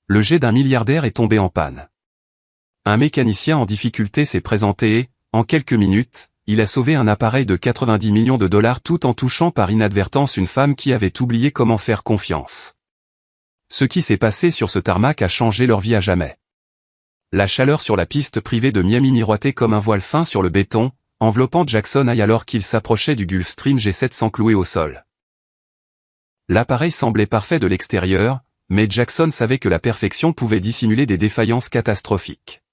Le jet d'un milliardaire est tombé en panne. Un mécanicien en difficulté s'est présenté et, en quelques minutes, il a sauvé un appareil de 90 millions de dollars tout en touchant par inadvertance une femme qui avait oublié comment faire confiance. Ce qui s'est passé sur ce tarmac a changé leur vie à jamais. La chaleur sur la piste privée de Miami miroitait comme un voile fin sur le béton, enveloppant Jackson High alors qu'il s'approchait du Gulfstream G700 cloué au sol. L'appareil semblait parfait de l'extérieur, mais Jackson savait que la perfection pouvait dissimuler des défaillances catastrophiques.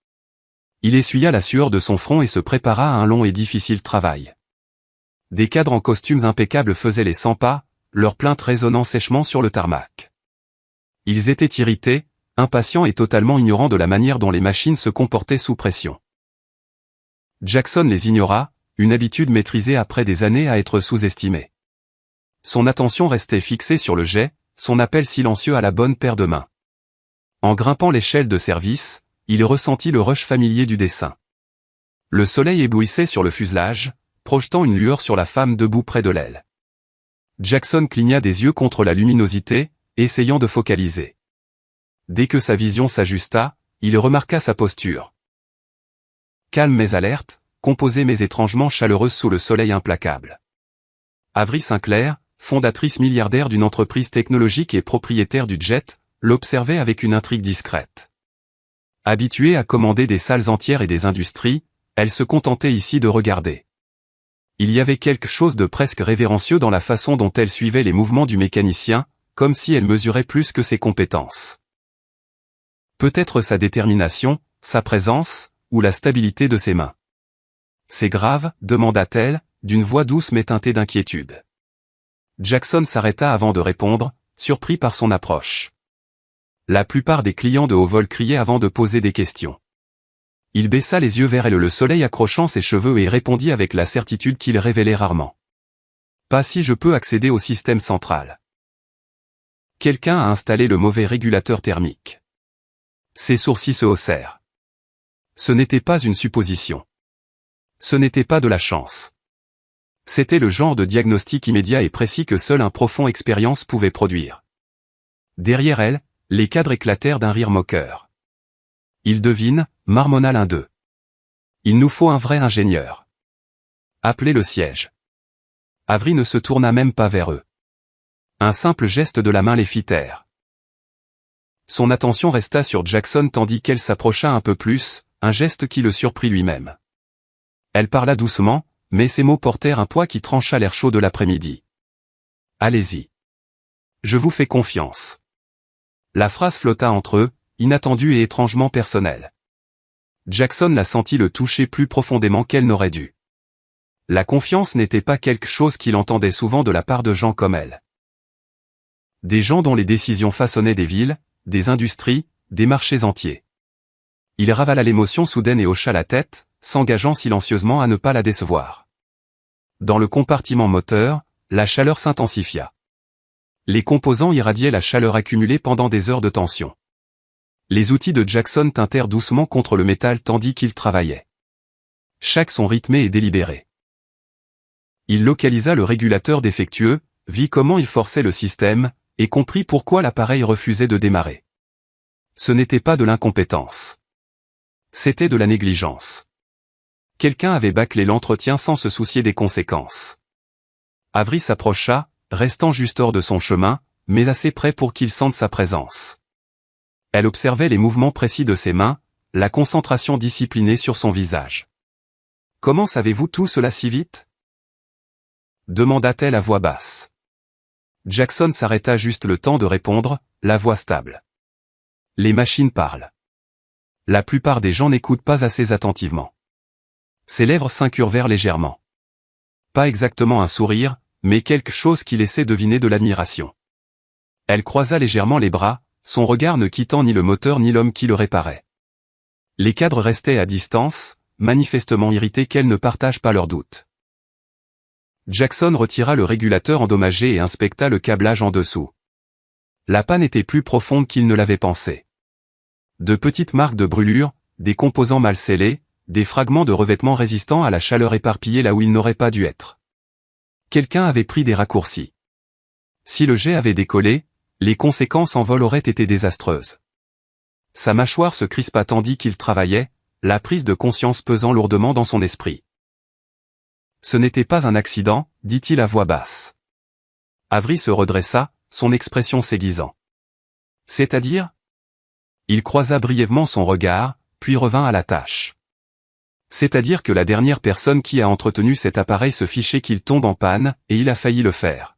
Il essuya la sueur de son front et se prépara à un long et difficile travail. Des cadres en costumes impeccables faisaient les 100 pas, leurs plaintes résonnant sèchement sur le tarmac. Ils étaient irrités, impatients et totalement ignorants de la manière dont les machines se comportaient sous pression. Jackson les ignora, une habitude maîtrisée après des années à être sous-estimée. Son attention restait fixée sur le jet, son appel silencieux à la bonne paire de mains. En grimpant l'échelle de service, il ressentit le rush familier du dessin. Le soleil éblouissait sur le fuselage, projetant une lueur sur la femme debout près de l'aile. Jackson cligna des yeux contre la luminosité, essayant de focaliser. Dès que sa vision s'ajusta, il remarqua sa posture. Calme mais alerte, composée mais étrangement chaleureuse sous le soleil implacable. Avery Sinclair, fondatrice milliardaire d'une entreprise technologique et propriétaire du jet, l'observait avec une intrigue discrète. Habituée à commander des salles entières et des industries, elle se contentait ici de regarder. Il y avait quelque chose de presque révérencieux dans la façon dont elle suivait les mouvements du mécanicien, comme si elle mesurait plus que ses compétences. Peut-être sa détermination, sa présence, ou la stabilité de ses mains. « C'est grave » demanda-t-elle, d'une voix douce mais teintée d'inquiétude. Jackson s'arrêta avant de répondre, surpris par son approche. La plupart des clients de haut vol criaient avant de poser des questions. Il baissa les yeux vers elle, le soleil accrochant ses cheveux, et répondit avec la certitude qu'il révélait rarement. « Pas si je peux accéder au système central. Quelqu'un a installé le mauvais régulateur thermique. » Ses sourcils se haussèrent. Ce n'était pas une supposition. Ce n'était pas de la chance. C'était le genre de diagnostic immédiat et précis que seule une profonde expérience pouvait produire. Derrière elle, les cadres éclatèrent d'un rire moqueur. « Il devine » marmonna l'un d'eux. « Il nous faut un vrai ingénieur. Appelez le siège. » Avery ne se tourna même pas vers eux. Un simple geste de la main les fit taire. Son attention resta sur Jackson tandis qu'elle s'approcha un peu plus, un geste qui le surprit lui-même. Elle parla doucement, mais ses mots portèrent un poids qui trancha l'air chaud de l'après-midi. « Allez-y. Je vous fais confiance. » La phrase flotta entre eux, inattendue et étrangement personnelle. Jackson la sentit le toucher plus profondément qu'elle n'aurait dû. La confiance n'était pas quelque chose qu'il entendait souvent de la part de gens comme elle. Des gens dont les décisions façonnaient des villes, des industries, des marchés entiers. Il ravala l'émotion soudaine et hocha la tête, s'engageant silencieusement à ne pas la décevoir. Dans le compartiment moteur, la chaleur s'intensifia. Les composants irradiaient la chaleur accumulée pendant des heures de tension. Les outils de Jackson tintèrent doucement contre le métal tandis qu'il travaillait. Chaque son rythmé et délibéré. Il localisa le régulateur défectueux, vit comment il forçait le système, et comprit pourquoi l'appareil refusait de démarrer. Ce n'était pas de l'incompétence. C'était de la négligence. Quelqu'un avait bâclé l'entretien sans se soucier des conséquences. Avery s'approcha, restant juste hors de son chemin, mais assez près pour qu'il sente sa présence. Elle observait les mouvements précis de ses mains, la concentration disciplinée sur son visage. « Comment savez-vous tout cela si vite ?» demanda-t-elle à voix basse. Jackson s'arrêta juste le temps de répondre, la voix stable. « Les machines parlent. La plupart des gens n'écoutent pas assez attentivement. » Ses lèvres s'incurvèrent légèrement. Pas exactement un sourire, mais quelque chose qui laissait deviner de l'admiration. Elle croisa légèrement les bras, son regard ne quittant ni le moteur ni l'homme qui le réparait. Les cadres restaient à distance, manifestement irrités qu'elle ne partage pas leurs doutes. Jackson retira le régulateur endommagé et inspecta le câblage en dessous. La panne était plus profonde qu'il ne l'avait pensé. De petites marques de brûlure, des composants mal scellés, des fragments de revêtement résistants à la chaleur éparpillés là où ils n'auraient pas dû être. Quelqu'un avait pris des raccourcis. Si le jet avait décollé, les conséquences en vol auraient été désastreuses. Sa mâchoire se crispa tandis qu'il travaillait, la prise de conscience pesant lourdement dans son esprit. Ce n'était pas un accident, dit-il à voix basse. Avery se redressa, son expression s'aiguisant. C'est-à-dire ? Il croisa brièvement son regard, puis revint à la tâche. C'est-à-dire que la dernière personne qui a entretenu cet appareil se fichait qu'il tombe en panne, et il a failli le faire.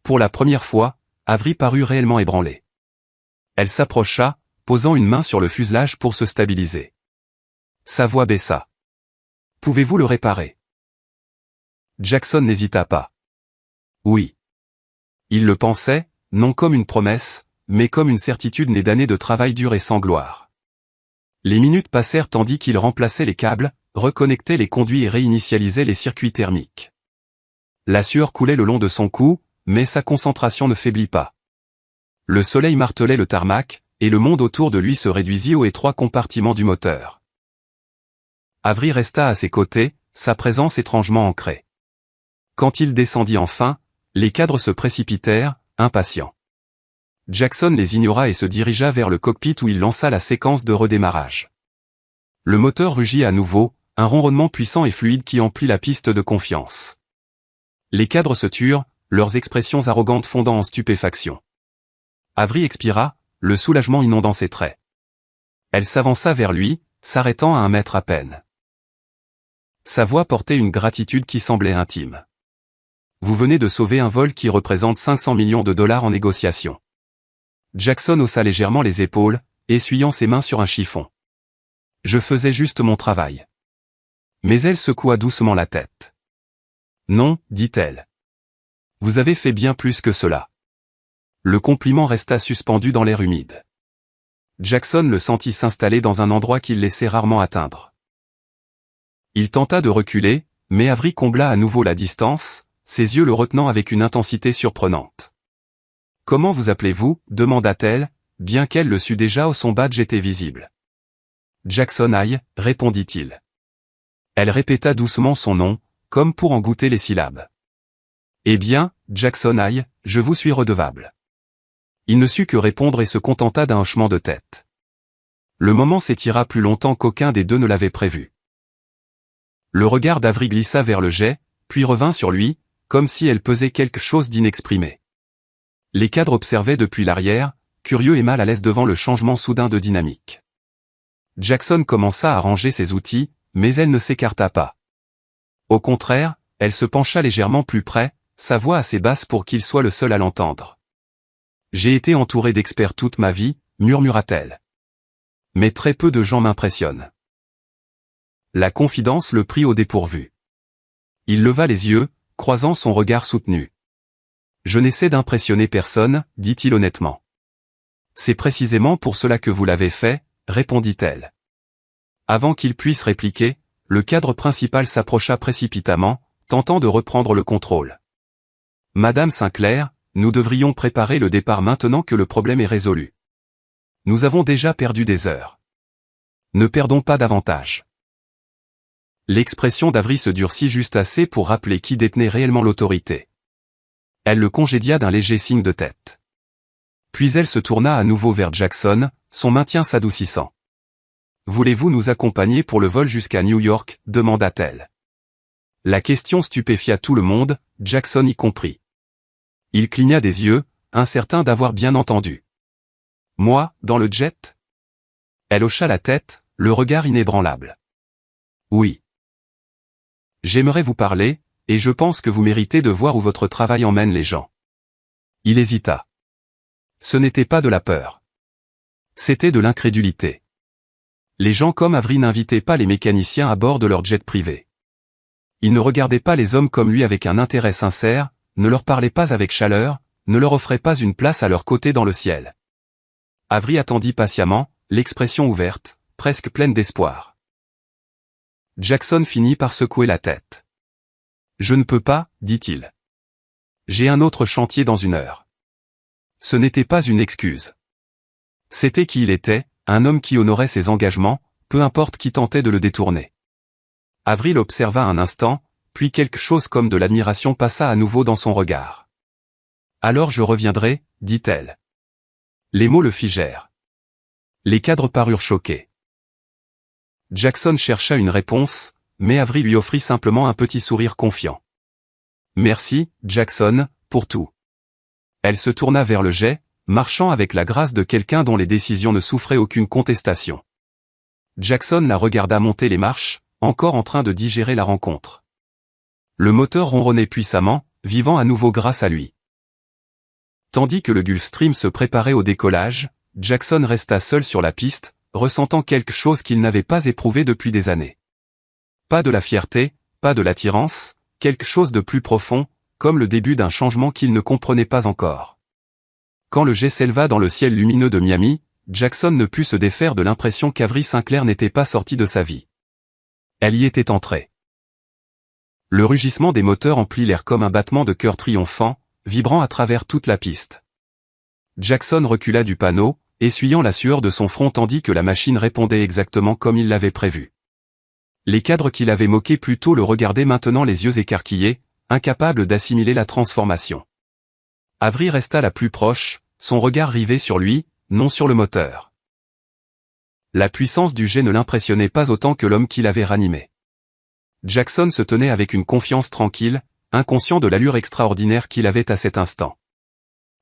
Pour la première fois, Avery parut réellement ébranlé. Elle s'approcha, posant une main sur le fuselage pour se stabiliser. Sa voix baissa. « Pouvez-vous le réparer ?» Jackson n'hésita pas. Oui. Il le pensait, non comme une promesse, mais comme une certitude née d'années de travail dur et sans gloire. Les minutes passèrent tandis qu'il remplaçait les câbles, reconnectait les conduits et réinitialisait les circuits thermiques. La sueur coulait le long de son cou, mais sa concentration ne faiblit pas. Le soleil martelait le tarmac, et le monde autour de lui se réduisit aux étroits compartiments du moteur. Avery resta à ses côtés, sa présence étrangement ancrée. Quand il descendit enfin, les cadres se précipitèrent, impatients. Jackson les ignora et se dirigea vers le cockpit où il lança la séquence de redémarrage. Le moteur rugit à nouveau, un ronronnement puissant et fluide qui emplit la piste de confiance. Les cadres se turent, leurs expressions arrogantes fondant en stupéfaction. Avery expira, le soulagement inondant ses traits. Elle s'avança vers lui, s'arrêtant à 1 mètre à peine. Sa voix portait une gratitude qui semblait intime. Vous venez de sauver un vol qui représente 500 millions de dollars en négociation. Jackson haussa légèrement les épaules, essuyant ses mains sur un chiffon. Je faisais juste mon travail. Mais elle secoua doucement la tête. Non, dit-elle. Vous avez fait bien plus que cela. Le compliment resta suspendu dans l'air humide. Jackson le sentit s'installer dans un endroit qu'il laissait rarement atteindre. Il tenta de reculer, mais Avery combla à nouveau la distance, ses yeux le retenant avec une intensité surprenante. « Comment vous appelez-vous » demanda-t-elle, bien qu'elle le sût déjà où son badge était visible. « Jackson High » répondit-il. Elle répéta doucement son nom, comme pour en goûter les syllabes. « Eh bien, Jackson High, je vous suis redevable. » Il ne sut que répondre et se contenta d'un hochement de tête. Le moment s'étira plus longtemps qu'aucun des deux ne l'avait prévu. Le regard d'Avery glissa vers le jet, puis revint sur lui, comme si elle pesait quelque chose d'inexprimé. Les cadres observaient depuis l'arrière, curieux et mal à l'aise devant le changement soudain de dynamique. Jackson commença à ranger ses outils, mais elle ne s'écarta pas. Au contraire, elle se pencha légèrement plus près, sa voix assez basse pour qu'il soit le seul à l'entendre. « J'ai été entouré d'experts toute ma vie », murmura-t-elle. « Mais très peu de gens m'impressionnent. » La confidence le prit au dépourvu. Il leva les yeux, croisant son regard soutenu. « Je n'essaie d'impressionner personne, dit-il honnêtement. »« C'est précisément pour cela que vous l'avez fait, » répondit-elle. Avant qu'il puisse répliquer, le cadre principal s'approcha précipitamment, tentant de reprendre le contrôle. « Madame Sinclair, nous devrions préparer le départ maintenant que le problème est résolu. Nous avons déjà perdu des heures. Ne perdons pas davantage. » L'expression d'Avery se durcit juste assez pour rappeler qui détenait réellement l'autorité. Elle le congédia d'un léger signe de tête. Puis elle se tourna à nouveau vers Jackson, son maintien s'adoucissant. « Voulez-vous nous accompagner pour le vol jusqu'à New York » demanda-t-elle. La question stupéfia tout le monde, Jackson y compris. Il cligna des yeux, incertain d'avoir bien entendu. « Moi, dans le jet ?» Elle hocha la tête, le regard inébranlable. « Oui. J'aimerais vous parler, et je pense que vous méritez de voir où votre travail emmène les gens. » Il hésita. Ce n'était pas de la peur. C'était de l'incrédulité. Les gens comme Avery n'invitaient pas les mécaniciens à bord de leur jet privé. Ils ne regardaient pas les hommes comme lui avec un intérêt sincère, ne leur parlaient pas avec chaleur, ne leur offraient pas une place à leur côté dans le ciel. Avery attendit patiemment, l'expression ouverte, presque pleine d'espoir. Jackson finit par secouer la tête. « Je ne peux pas, dit-il. J'ai un autre chantier dans 1 heure. » Ce n'était pas une excuse. C'était qui il était, un homme qui honorait ses engagements, peu importe qui tentait de le détourner. Avery l'observa un instant, puis quelque chose comme de l'admiration passa à nouveau dans son regard. « Alors je reviendrai, dit-elle. » Les mots le figèrent. Les cadres parurent choqués. Jackson chercha une réponse, mais Avery lui offrit simplement un petit sourire confiant. « Merci, Jackson, pour tout. » Elle se tourna vers le jet, marchant avec la grâce de quelqu'un dont les décisions ne souffraient aucune contestation. Jackson la regarda monter les marches, encore en train de digérer la rencontre. Le moteur ronronnait puissamment, vivant à nouveau grâce à lui. Tandis que le Gulfstream se préparait au décollage, Jackson resta seul sur la piste, ressentant quelque chose qu'il n'avait pas éprouvé depuis des années. Pas de la fierté, pas de l'attirance, quelque chose de plus profond, comme le début d'un changement qu'il ne comprenait pas encore. Quand le jet s'éleva dans le ciel lumineux de Miami, Jackson ne put se défaire de l'impression qu'Avery Sinclair n'était pas sortie de sa vie. Elle y était entrée. Le rugissement des moteurs emplit l'air comme un battement de cœur triomphant, vibrant à travers toute la piste. Jackson recula du panneau, essuyant la sueur de son front tandis que la machine répondait exactement comme il l'avait prévu. Les cadres qui l'avaient moqué plus tôt le regardaient maintenant les yeux écarquillés, incapables d'assimiler la transformation. Avery resta la plus proche, son regard rivé sur lui, non sur le moteur. La puissance du jet ne l'impressionnait pas autant que l'homme qui l'avait ranimé. Jackson se tenait avec une confiance tranquille, inconscient de l'allure extraordinaire qu'il avait à cet instant.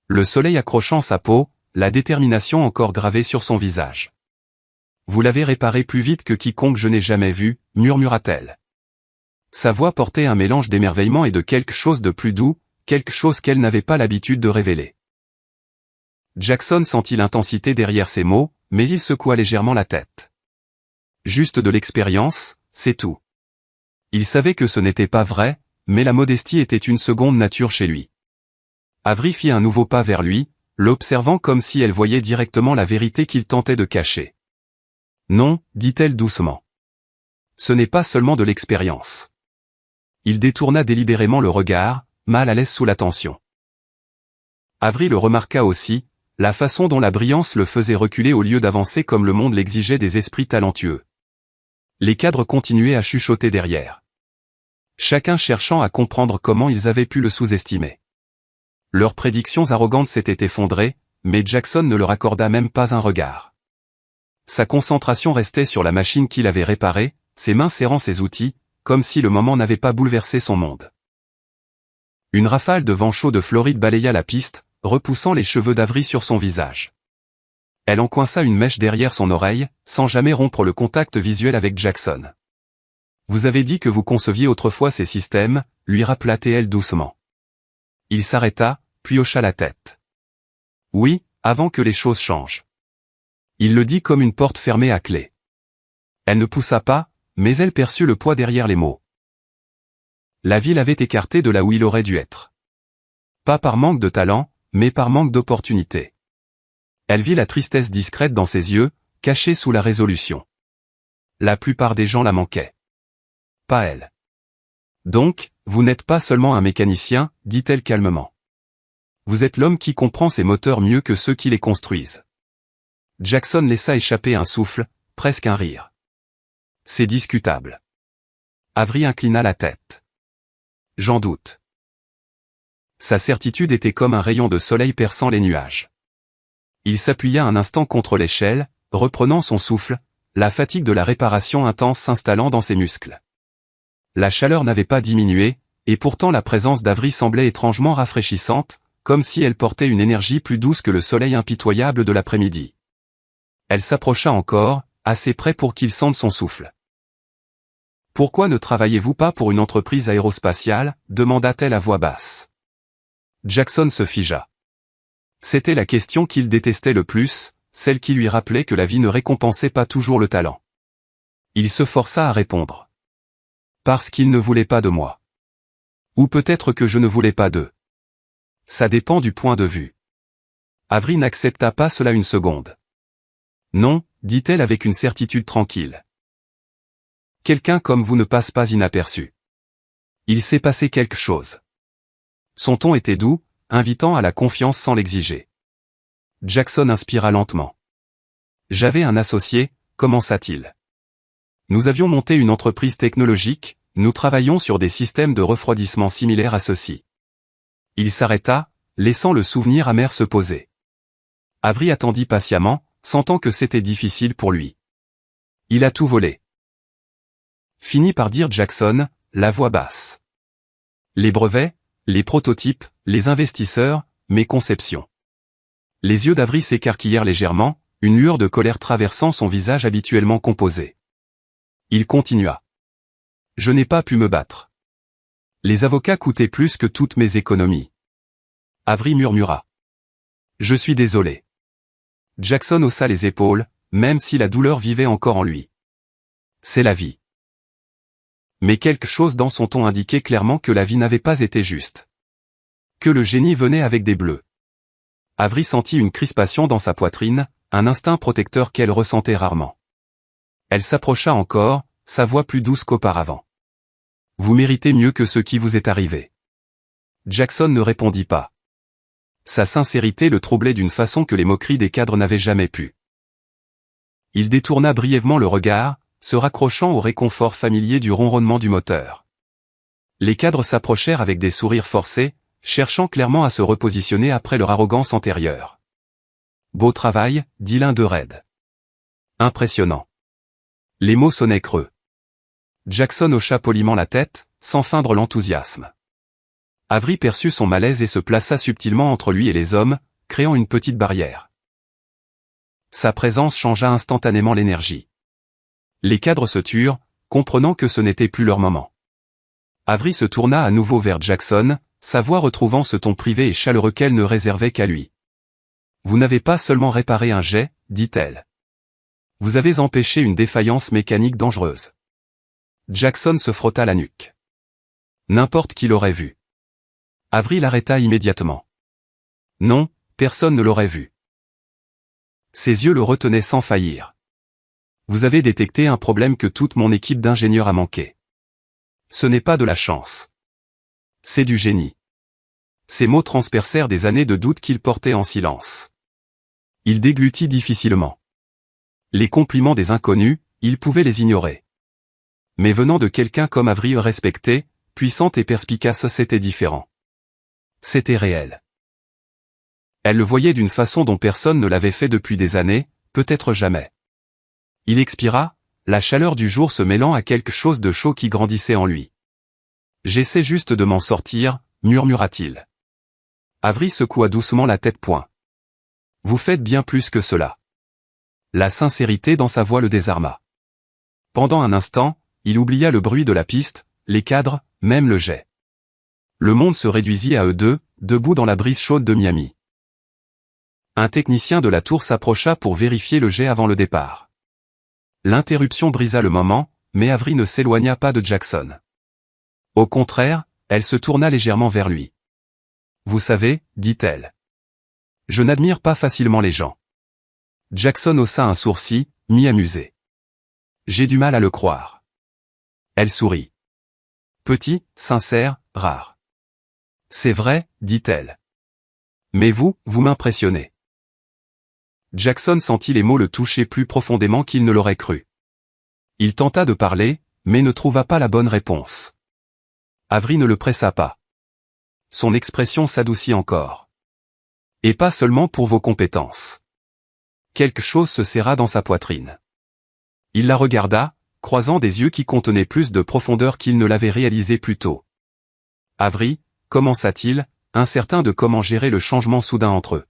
Le soleil accrochant sa peau, la détermination encore gravée sur son visage. « Vous l'avez réparé plus vite que quiconque je n'ai jamais vu », murmura-t-elle. Sa voix portait un mélange d'émerveillement et de quelque chose de plus doux, quelque chose qu'elle n'avait pas l'habitude de révéler. Jackson sentit l'intensité derrière ces mots, mais il secoua légèrement la tête. Juste de l'expérience, c'est tout. Il savait que ce n'était pas vrai, mais la modestie était une seconde nature chez lui. Avery fit un nouveau pas vers lui, l'observant comme si elle voyait directement la vérité qu'il tentait de cacher. « Non, dit-elle doucement. Ce n'est pas seulement de l'expérience. » Il détourna délibérément le regard, mal à l'aise sous la tension. Avery le remarqua aussi, la façon dont la brillance le faisait reculer au lieu d'avancer comme le monde l'exigeait des esprits talentueux. Les cadres continuaient à chuchoter derrière. Chacun cherchant à comprendre comment ils avaient pu le sous-estimer. Leurs prédictions arrogantes s'étaient effondrées, mais Jackson ne leur accorda même pas un regard. Sa concentration restait sur la machine qu'il avait réparée, ses mains serrant ses outils, comme si le moment n'avait pas bouleversé son monde. Une rafale de vent chaud de Floride balaya la piste, repoussant les cheveux d'Avery sur son visage. Elle en coinça une mèche derrière son oreille, sans jamais rompre le contact visuel avec Jackson. « Vous avez dit que vous conceviez autrefois ces systèmes », lui rappela-t-elle doucement. Il s'arrêta, puis hocha la tête. « Oui, avant que les choses changent. » Il le dit comme une porte fermée à clé. Elle ne poussa pas, mais elle perçut le poids derrière les mots. La vie l'avait écarté de là où il aurait dû être. Pas par manque de talent, mais par manque d'opportunité. Elle vit la tristesse discrète dans ses yeux, cachée sous la résolution. La plupart des gens la manquaient. Pas elle. Donc, vous n'êtes pas seulement un mécanicien, dit-elle calmement. Vous êtes l'homme qui comprend ces moteurs mieux que ceux qui les construisent. Jackson laissa échapper un souffle, presque un rire. C'est discutable. Avery inclina la tête. J'en doute. Sa certitude était comme un rayon de soleil perçant les nuages. Il s'appuya un instant contre l'échelle, reprenant son souffle, la fatigue de la réparation intense s'installant dans ses muscles. La chaleur n'avait pas diminué, et pourtant la présence d'Avery semblait étrangement rafraîchissante, comme si elle portait une énergie plus douce que le soleil impitoyable de l'après-midi. Elle s'approcha encore, assez près pour qu'il sente son souffle. « Pourquoi ne travaillez-vous pas pour une entreprise aérospatiale » demanda-t-elle à voix basse. Jackson se figea. C'était la question qu'il détestait le plus, celle qui lui rappelait que la vie ne récompensait pas toujours le talent. Il se força à répondre. Parce qu'ils ne voulaient pas de moi. Ou peut-être que je ne voulais pas d'eux. Ça dépend du point de vue. Avery n'accepta pas cela une seconde. Non, dit-elle avec une certitude tranquille. Quelqu'un comme vous ne passe pas inaperçu. Il s'est passé quelque chose. Son ton était doux, invitant à la confiance sans l'exiger. Jackson inspira lentement. J'avais un associé, commença-t-il. Nous avions monté une entreprise technologique, nous travaillions sur des systèmes de refroidissement similaires à ceux-ci. Il s'arrêta, laissant le souvenir amer se poser. Avery attendit patiemment, sentant que c'était difficile pour lui. Il a tout volé. Finit par dire Jackson, la voix basse. Les brevets, les prototypes, les investisseurs, mes conceptions. Les yeux d'Avery s'écarquillèrent légèrement, une lueur de colère traversant son visage habituellement composé. Il continua. Je n'ai pas pu me battre. Les avocats coûtaient plus que toutes mes économies. Avery murmura. Je suis désolé. Jackson haussa les épaules, même si la douleur vivait encore en lui. C'est la vie. Mais quelque chose dans son ton indiquait clairement que la vie n'avait pas été juste. Que le génie venait avec des bleus. Avery sentit une crispation dans sa poitrine, un instinct protecteur qu'elle ressentait rarement. Elle s'approcha encore, sa voix plus douce qu'auparavant. Vous méritez mieux que ce qui vous est arrivé. Jackson ne répondit pas. Sa sincérité le troublait d'une façon que les moqueries des cadres n'avaient jamais pu. Il détourna brièvement le regard, se raccrochant au réconfort familier du ronronnement du moteur. Les cadres s'approchèrent avec des sourires forcés, cherchant clairement à se repositionner après leur arrogance antérieure. Beau travail, dit l'un d'eux raide. Impressionnant. Les mots sonnaient creux. Jackson hocha poliment la tête, sans feindre l'enthousiasme. Avery perçut son malaise et se plaça subtilement entre lui et les hommes, créant une petite barrière. Sa présence changea instantanément l'énergie. Les cadres se turent, comprenant que ce n'était plus leur moment. Avery se tourna à nouveau vers Jackson, sa voix retrouvant ce ton privé et chaleureux qu'elle ne réservait qu'à lui. Vous n'avez pas seulement réparé un jet, dit-elle. Vous avez empêché une défaillance mécanique dangereuse. Jackson se frotta la nuque. N'importe qui l'aurait vu. Avery l'arrêta immédiatement. Non, personne ne l'aurait vu. Ses yeux le retenaient sans faillir. Vous avez détecté un problème que toute mon équipe d'ingénieurs a manqué. Ce n'est pas de la chance. C'est du génie. Ces mots transpercèrent des années de doute qu'il portait en silence. Il déglutit difficilement. Les compliments des inconnus, il pouvait les ignorer. Mais venant de quelqu'un comme Avery respecté, puissante et perspicace, c'était différent. C'était réel. Elle le voyait d'une façon dont personne ne l'avait fait depuis des années, peut-être jamais. Il expira, la chaleur du jour se mêlant à quelque chose de chaud qui grandissait en lui. J'essaie juste de m'en sortir, murmura-t-il. Avery secoua doucement la tête. Vous faites bien plus que cela. La sincérité dans sa voix le désarma. Pendant un instant, il oublia le bruit de la piste, les cadres, même le jet. Le monde se réduisit à eux deux, debout dans la brise chaude de Miami. Un technicien de la tour s'approcha pour vérifier le jet avant le départ. L'interruption brisa le moment, mais Avery ne s'éloigna pas de Jackson. Au contraire, elle se tourna légèrement vers lui. Vous savez, dit-elle. Je n'admire pas facilement les gens. Jackson haussa un sourcil, mi-amusé. J'ai du mal à le croire. Elle sourit. Petit, sincère, rare. C'est vrai, dit-elle. Mais vous m'impressionnez. Jackson sentit les mots le toucher plus profondément qu'il ne l'aurait cru. Il tenta de parler, mais ne trouva pas la bonne réponse. Avery ne le pressa pas. Son expression s'adoucit encore. Et pas seulement pour vos compétences. Quelque chose se serra dans sa poitrine. Il la regarda, croisant des yeux qui contenaient plus de profondeur qu'il ne l'avait réalisé plus tôt. Avery, commença-t-il, incertain de comment gérer le changement soudain entre eux.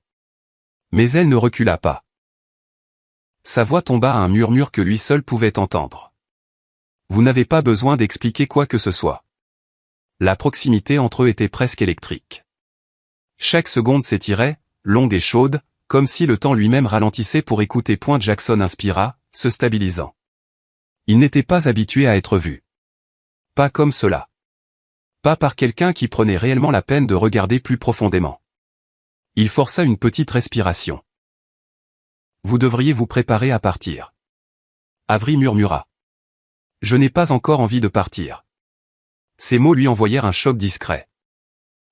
Mais elle ne recula pas. Sa voix tomba à un murmure que lui seul pouvait entendre. Vous n'avez pas besoin d'expliquer quoi que ce soit. La proximité entre eux était presque électrique. Chaque seconde s'étirait, longue et chaude, comme si le temps lui-même ralentissait pour écouter. Jackson inspira, se stabilisant. Il n'était pas habitué à être vu. Pas comme cela. Pas par quelqu'un qui prenait réellement la peine de regarder plus profondément. Il força une petite respiration. Vous devriez vous préparer à partir. Avery murmura. Je n'ai pas encore envie de partir. Ces mots lui envoyèrent un choc discret.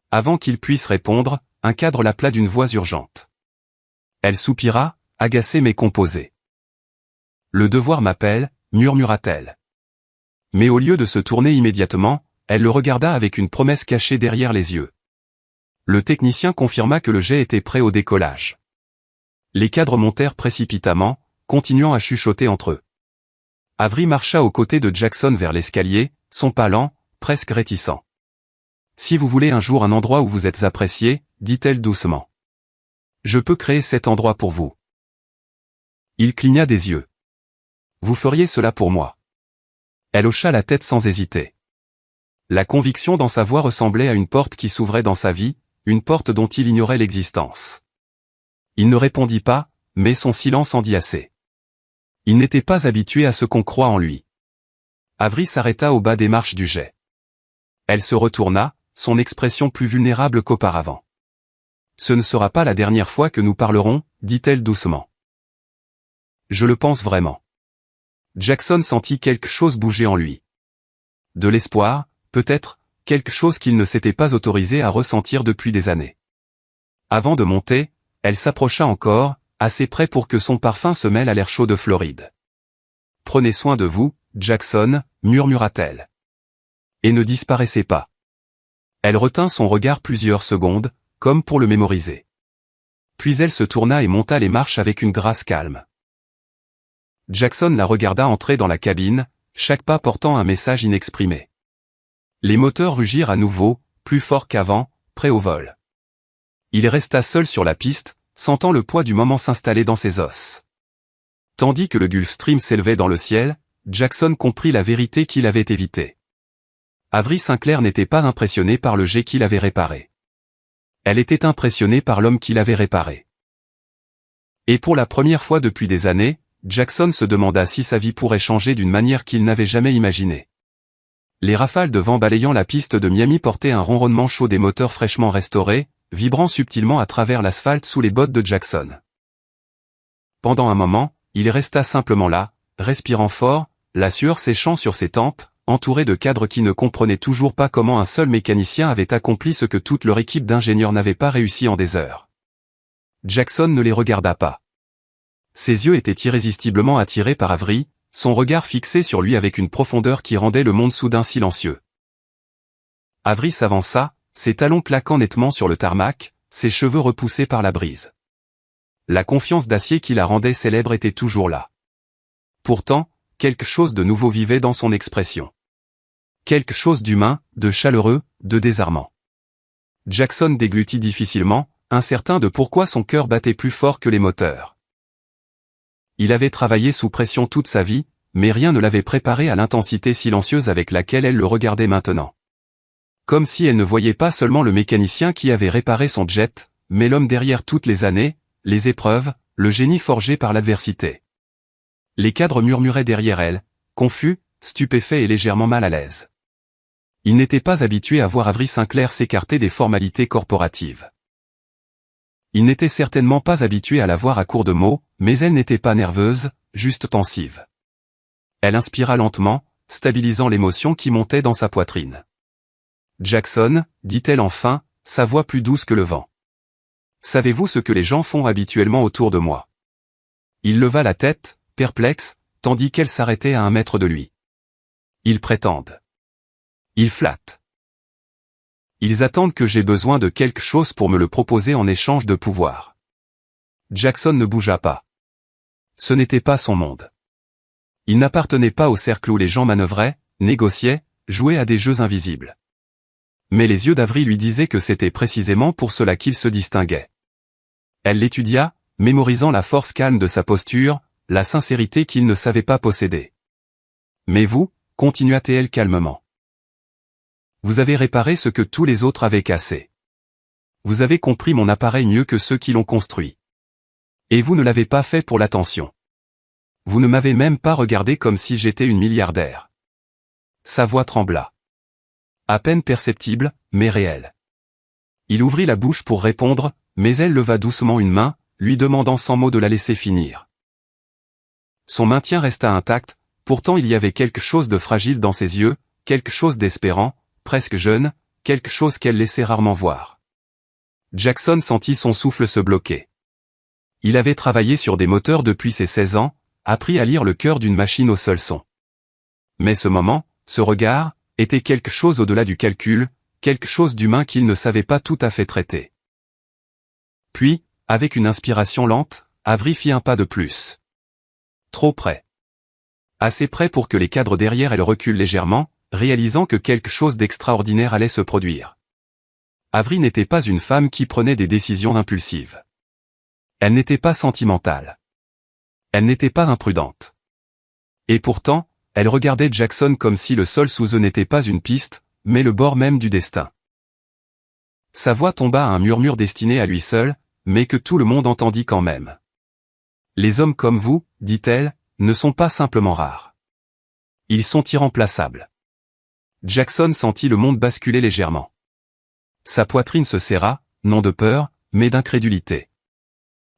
Avant qu'il puisse répondre, un cadre l'appela d'une voix urgente. Elle soupira, agacée mais composée. Le devoir m'appelle, murmura-t-elle. Mais au lieu de se tourner immédiatement, elle le regarda avec une promesse cachée derrière les yeux. Le technicien confirma que le jet était prêt au décollage. Les cadres montèrent précipitamment, continuant à chuchoter entre eux. Avery marcha aux côtés de Jackson vers l'escalier, son pas lent, presque réticent. « Si vous voulez un jour un endroit où vous êtes apprécié, dit-elle doucement. Je peux créer cet endroit pour vous. » Il cligna des yeux. « Vous feriez cela pour moi. » Elle hocha la tête sans hésiter. La conviction dans sa voix ressemblait à une porte qui s'ouvrait dans sa vie, une porte dont il ignorait l'existence. Il ne répondit pas, mais son silence en dit assez. Il n'était pas habitué à ce qu'on croit en lui. Avery s'arrêta au bas des marches du jet. Elle se retourna, son expression plus vulnérable qu'auparavant. « Ce ne sera pas la dernière fois que nous parlerons, dit-elle doucement. Je le pense vraiment. » Jackson sentit quelque chose bouger en lui. De l'espoir, peut-être, quelque chose qu'il ne s'était pas autorisé à ressentir depuis des années. Avant de monter, elle s'approcha encore, assez près pour que son parfum se mêle à l'air chaud de Floride. « Prenez soin de vous, Jackson, murmura-t-elle. Et ne disparaissez pas. » Elle retint son regard plusieurs secondes, comme pour le mémoriser. Puis elle se tourna et monta les marches avec une grâce calme. Jackson la regarda entrer dans la cabine, chaque pas portant un message inexprimé. Les moteurs rugirent à nouveau, plus fort qu'avant, prêts au vol. Il resta seul sur la piste, sentant le poids du moment s'installer dans ses os. Tandis que le Gulfstream s'élevait dans le ciel, Jackson comprit la vérité qu'il avait évitée. Avery Sinclair n'était pas impressionnée par le jet qu'il avait réparé. Elle était impressionnée par l'homme qu'il avait réparé. Et pour la première fois depuis des années, Jackson se demanda si sa vie pourrait changer d'une manière qu'il n'avait jamais imaginée. Les rafales de vent balayant la piste de Miami portaient un ronronnement chaud des moteurs fraîchement restaurés, vibrant subtilement à travers l'asphalte sous les bottes de Jackson. Pendant un moment, il resta simplement là, respirant fort, la sueur séchant sur ses tempes, entouré de cadres qui ne comprenaient toujours pas comment un seul mécanicien avait accompli ce que toute leur équipe d'ingénieurs n'avait pas réussi en des heures. Jackson ne les regarda pas. Ses yeux étaient irrésistiblement attirés par Avery, son regard fixé sur lui avec une profondeur qui rendait le monde soudain silencieux. Avery s'avança, ses talons claquant nettement sur le tarmac, ses cheveux repoussés par la brise. La confiance d'acier qui la rendait célèbre était toujours là. Pourtant, quelque chose de nouveau vivait dans son expression. Quelque chose d'humain, de chaleureux, de désarmant. Jackson déglutit difficilement, incertain de pourquoi son cœur battait plus fort que les moteurs. Il avait travaillé sous pression toute sa vie, mais rien ne l'avait préparé à l'intensité silencieuse avec laquelle elle le regardait maintenant. Comme si elle ne voyait pas seulement le mécanicien qui avait réparé son jet, mais l'homme derrière toutes les années, les épreuves, le génie forgé par l'adversité. Les cadres murmuraient derrière elle, confus, stupéfaits et légèrement mal à l'aise. Ils n'étaient pas habitués à voir Avery Sinclair s'écarter des formalités corporatives. Ils n'étaient certainement pas habitués à la voir à court de mots, mais elle n'était pas nerveuse, juste pensive. Elle inspira lentement, stabilisant l'émotion qui montait dans sa poitrine. « Jackson, dit-elle enfin, sa voix plus douce que le vent. Savez-vous ce que les gens font habituellement autour de moi ?» Il leva la tête, perplexe, tandis qu'elle s'arrêtait à 1 mètre de lui. Ils prétendent. Ils flattent. Ils attendent que j'ai besoin de quelque chose pour me le proposer en échange de pouvoir. Jackson ne bougea pas. Ce n'était pas son monde. Il n'appartenait pas au cercle où les gens manœuvraient, négociaient, jouaient à des jeux invisibles. Mais les yeux d'Avery lui disaient que c'était précisément pour cela qu'il se distinguait. Elle l'étudia, mémorisant la force calme de sa posture, la sincérité qu'il ne savait pas posséder. « Mais vous, continua-t-elle calmement. Vous avez réparé ce que tous les autres avaient cassé. Vous avez compris mon appareil mieux que ceux qui l'ont construit. Et vous ne l'avez pas fait pour l'attention. Vous ne m'avez même pas regardé comme si j'étais une milliardaire. » Sa voix trembla. À peine perceptible, mais réelle. Il ouvrit la bouche pour répondre, mais elle leva doucement une main, lui demandant sans mot de la laisser finir. Son maintien resta intact, pourtant il y avait quelque chose de fragile dans ses yeux, quelque chose d'espérant, presque jeune, quelque chose qu'elle laissait rarement voir. Jackson sentit son souffle se bloquer. Il avait travaillé sur des moteurs depuis ses 16 ans, appris à lire le cœur d'une machine au seul son. Mais ce moment, ce regard, était quelque chose au-delà du calcul, quelque chose d'humain qu'il ne savait pas tout à fait traiter. Puis, avec une inspiration lente, Avery fit un pas de plus. Trop près. Assez près pour que les cadres derrière elle reculent légèrement, réalisant que quelque chose d'extraordinaire allait se produire. Avery n'était pas une femme qui prenait des décisions impulsives. Elle n'était pas sentimentale. Elle n'était pas imprudente. Et pourtant, elle regardait Jackson comme si le sol sous eux n'était pas une piste, mais le bord même du destin. Sa voix tomba à un murmure destiné à lui seul, mais que tout le monde entendit quand même. Les hommes comme vous, dit-elle, ne sont pas simplement rares. Ils sont irremplaçables. Jackson sentit le monde basculer légèrement. Sa poitrine se serra, non de peur, mais d'incrédulité.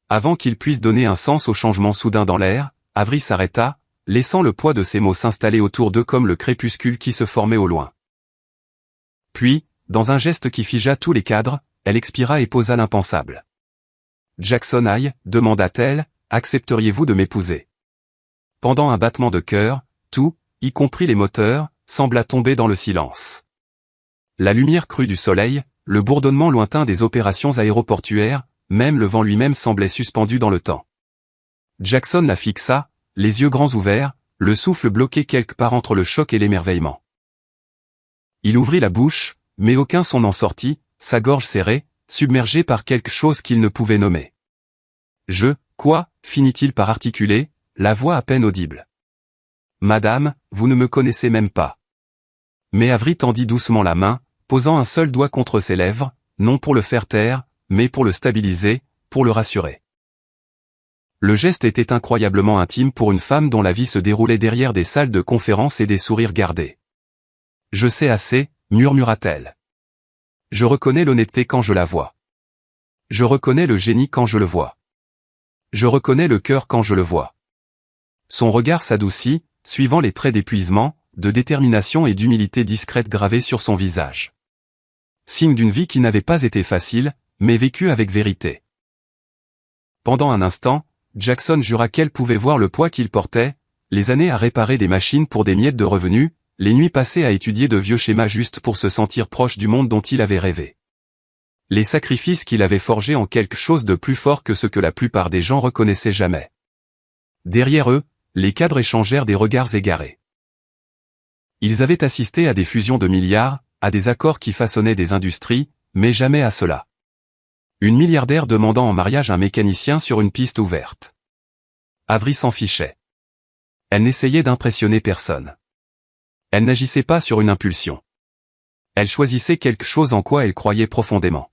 Avant qu'il puisse donner un sens au changement soudain dans l'air, Avery s'arrêta, laissant le poids de ses mots s'installer autour d'eux comme le crépuscule qui se formait au loin. Puis, dans un geste qui figea tous les cadres, elle expira et posa l'impensable. « Jackson High, demanda-t-elle, accepteriez-vous de m'épouser » Pendant un battement de cœur, tout, y compris les moteurs, sembla tomber dans le silence. La lumière crue du soleil, le bourdonnement lointain des opérations aéroportuaires, même le vent lui-même semblait suspendu dans le temps. Jackson la fixa, les yeux grands ouverts, le souffle bloqué quelque part entre le choc et l'émerveillement. Il ouvrit la bouche, mais aucun son n'en sortit, sa gorge serrée, submergée par quelque chose qu'il ne pouvait nommer. Quoi, finit-il par articuler, la voix à peine audible. Madame, vous ne me connaissez même pas. Mais Avery tendit doucement la main, posant un seul doigt contre ses lèvres, non pour le faire taire, mais pour le stabiliser, pour le rassurer. Le geste était incroyablement intime pour une femme dont la vie se déroulait derrière des salles de conférence et des sourires gardés. « Je sais assez », murmura-t-elle. « Je reconnais l'honnêteté quand je la vois. Je reconnais le génie quand je le vois. Je reconnais le cœur quand je le vois. » Son regard s'adoucit, suivant les traits d'épuisement, de détermination et d'humilité discrète gravés sur son visage. Signe d'une vie qui n'avait pas été facile, mais vécue avec vérité. Pendant un instant, Jackson jura qu'elle pouvait voir le poids qu'il portait, les années à réparer des machines pour des miettes de revenus, les nuits passées à étudier de vieux schémas juste pour se sentir proche du monde dont il avait rêvé. Les sacrifices qu'il avait forgés en quelque chose de plus fort que ce que la plupart des gens reconnaissaient jamais. Derrière eux, les cadres échangèrent des regards égarés. Ils avaient assisté à des fusions de milliards, à des accords qui façonnaient des industries, mais jamais à cela. Une milliardaire demandant en mariage un mécanicien sur une piste ouverte. Avery s'en fichait. Elle n'essayait d'impressionner personne. Elle n'agissait pas sur une impulsion. Elle choisissait quelque chose en quoi elle croyait profondément.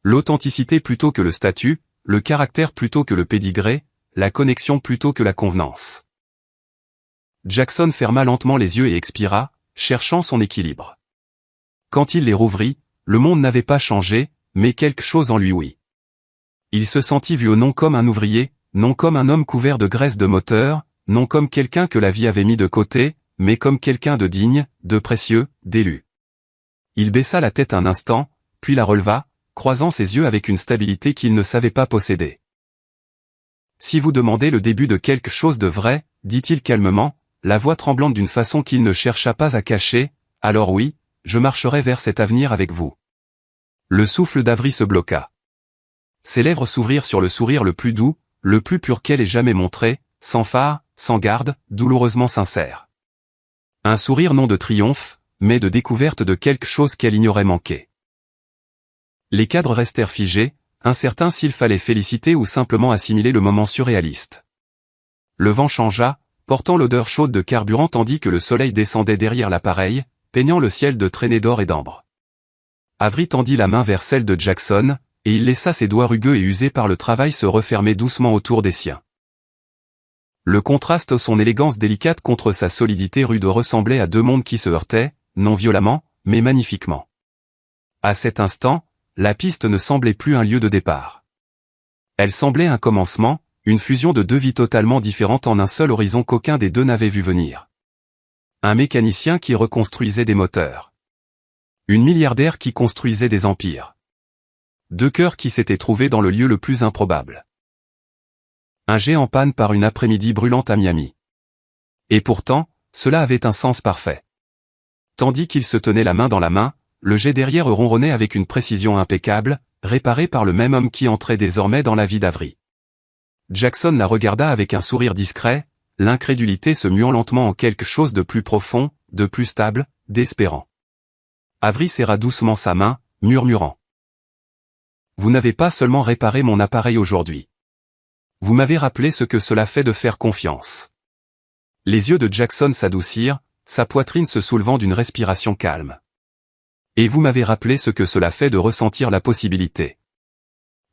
L'authenticité plutôt que le statut, le caractère plutôt que le pédigré, la connexion plutôt que la convenance. Jackson ferma lentement les yeux et expira, cherchant son équilibre. Quand il les rouvrit, le monde n'avait pas changé, mais quelque chose en lui oui. Il se sentit vu non comme un ouvrier, non comme un homme couvert de graisse de moteur, non comme quelqu'un que la vie avait mis de côté, mais comme quelqu'un de digne, de précieux, d'élu. Il baissa la tête un instant, puis la releva, croisant ses yeux avec une stabilité qu'il ne savait pas posséder. « Si vous demandez le début de quelque chose de vrai, dit-il calmement, la voix tremblante d'une façon qu'il ne chercha pas à cacher, alors oui, je marcherai vers cet avenir avec vous. » Le souffle d'Avery se bloqua. Ses lèvres s'ouvrirent sur le sourire le plus doux, le plus pur qu'elle ait jamais montré, sans phare, sans garde, douloureusement sincère. Un sourire non de triomphe, mais de découverte de quelque chose qu'elle ignorait manquer. Les cadres restèrent figés, incertains s'il fallait féliciter ou simplement assimiler le moment surréaliste. Le vent changea, portant l'odeur chaude de carburant tandis que le soleil descendait derrière l'appareil, peignant le ciel de traînées d'or et d'ambre. Avery tendit la main vers celle de Jackson, et il laissa ses doigts rugueux et usés par le travail se refermer doucement autour des siens. Le contraste de son élégance délicate contre sa solidité rude ressemblait à deux mondes qui se heurtaient, non violemment, mais magnifiquement. À cet instant, la piste ne semblait plus un lieu de départ. Elle semblait un commencement, une fusion de deux vies totalement différentes en un seul horizon qu'aucun des deux n'avait vu venir. Un mécanicien qui reconstruisait des moteurs. Une milliardaire qui construisait des empires. Deux cœurs qui s'étaient trouvés dans le lieu le plus improbable. Un jet en panne par une après-midi brûlante à Miami. Et pourtant, cela avait un sens parfait. Tandis qu'ils se tenaient la main dans la main, le jet derrière ronronnait avec une précision impeccable, réparé par le même homme qui entrait désormais dans la vie d'Avery. Jackson la regarda avec un sourire discret, l'incrédulité se muant lentement en quelque chose de plus profond, de plus stable, d'espérant. Avery serra doucement sa main, murmurant. Vous n'avez pas seulement réparé mon appareil aujourd'hui. Vous m'avez rappelé ce que cela fait de faire confiance. Les yeux de Jackson s'adoucirent, sa poitrine se soulevant d'une respiration calme. Et vous m'avez rappelé ce que cela fait de ressentir la possibilité.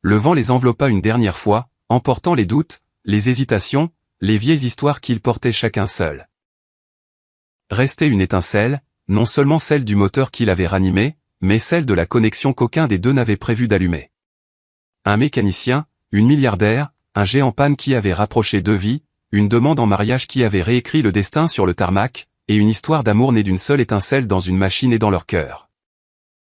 Le vent les enveloppa une dernière fois, emportant les doutes, les hésitations, les vieilles histoires qu'ils portaient chacun seul. Restait une étincelle, non seulement celle du moteur qui l'avait ranimé, mais celle de la connexion qu'aucun des deux n'avait prévu d'allumer. Un mécanicien, une milliardaire, un géant panne qui avait rapproché deux vies, une demande en mariage qui avait réécrit le destin sur le tarmac, et une histoire d'amour née d'une seule étincelle dans une machine et dans leur cœur.